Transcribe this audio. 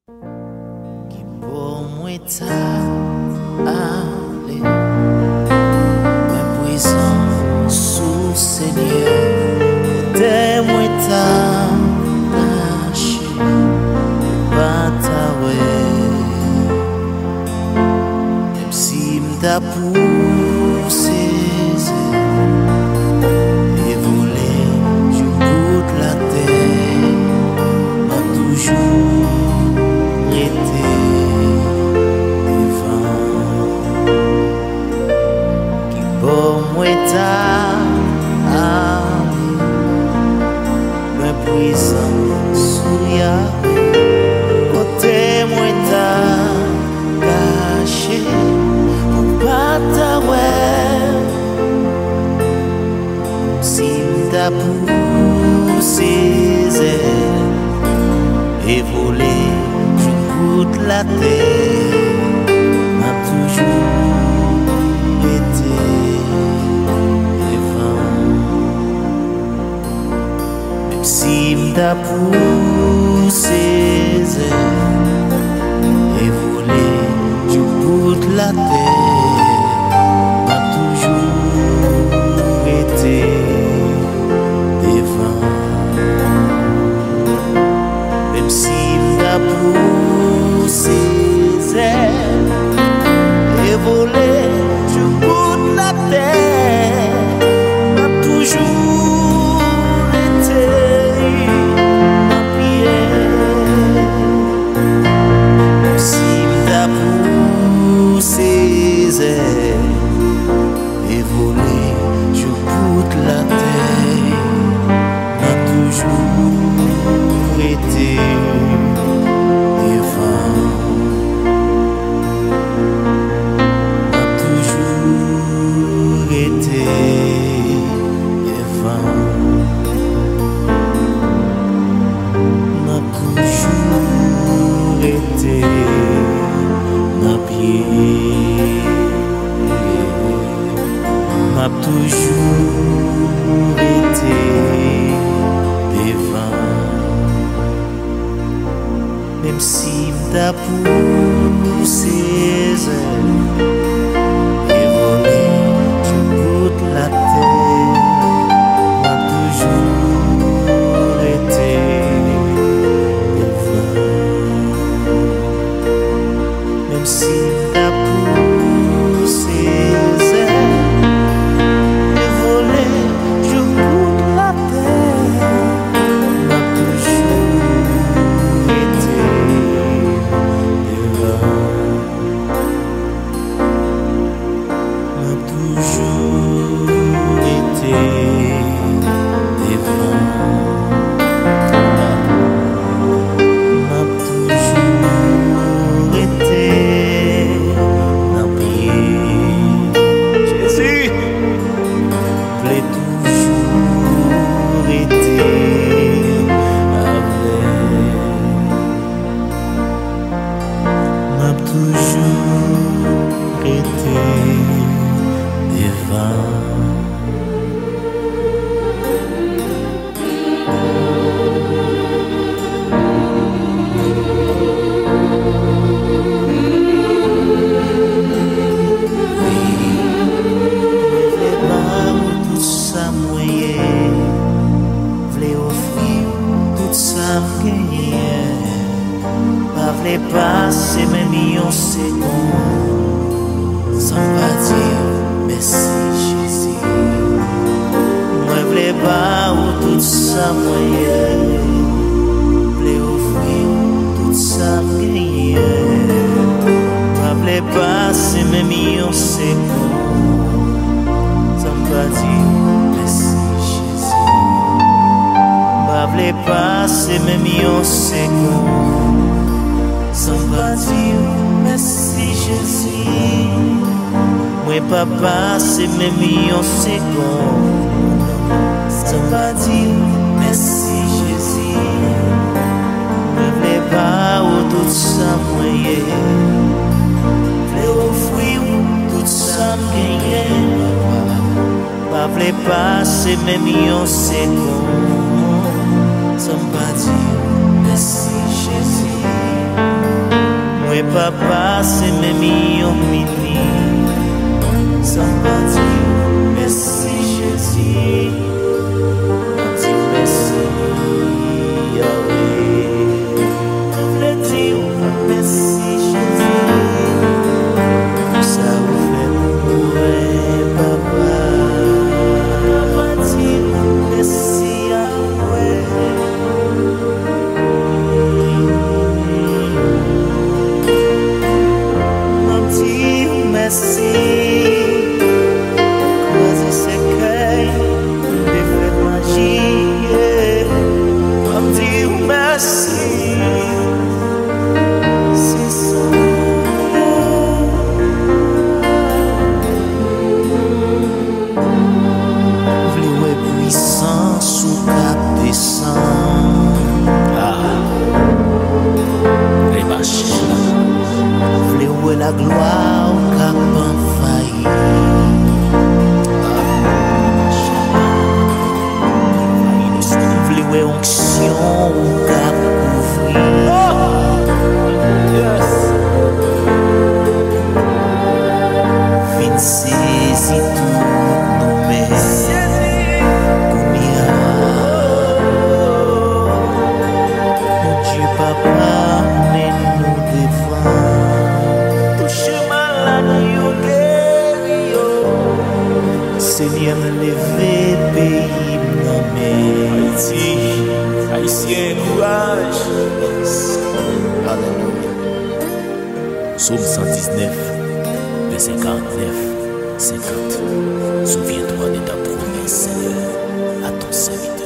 Qui pour moi t'a allé, mais puissant sous Seigneur, t'es moi t'a lâché, pas ta même si m't'a poussé et volé, je goûte la terre, m'a toujours été devant. Qui pour moi t'a allé, mais puissant sous Yahweh, côté moi t'a caché, pour pas ta si m't'a poussé et volé, je goûte la terre, m'a toujours été devant. Même si m't'a poussé et volé, je goûte la terre, m'a toujours été devant. Même si m't'a poussé et volé, je goûte la terre, m'a toujours été ma prière. Même si m't'a poussé et volé, je goûte la terre, m'a toujours été devant. M'a toujours été devant. M'a toujours été ma pied. M'a toujours été devant. Même si m't'a poussé et volé, je goûte la terre, m'a toujours été devant. Même si m't'a poussé et volé, je goûte la terre, m'a toujours été devant. M'a toujours été devant. M'a toujours été dans pied. Jésus, voulait toujours été avec. M'a toujours été devant. Tout ça moyen, v'lait offrir tout ça gagner, pas v'lait passer même millions secondes, sans pas dire merci Jésus. Moi v'lait pas tout ça moyen, v'lait offrir tout ça gagner, pas v'lait passer même millions secondes, sans pas dire merci Jésus. Pas v'lait passer même millions secondes, sans pas dire merci Jésus. Moi pas passer même millions secondes, sans pas dire merci Jésus. Ne voulais pas tout ça moyen, voulais offrir tout ça gagné, pas voulait passer même millions secondes, sans pas dire merci Jésus. Mais papa, c'est même yon mini. Sans pas dire merci Jésus. Dis merci Yahweh. On veut dire merci Jésus. Ça vous fait mourir papa. On va dire merci Yahweh. On dit merci. Croiser ses cueils. Défaite magie. On dit merci. C'est ça. V'lez puissance ou cap descend. Les machines. V'lez la gloire ou cap envahi. V'lez onction ou cap ouvrir. Yes. Vin saisi tout nos mains. Combien mon Dieu papa mais nous devant. Touche malade ou guéri. Seigneur levé pays nommé. Haïti, Haïtien courage. Alléluia. Psaume 119, verset 49, 50. Souviens-toi de ta promesse, Seigneur, à ton serviteur.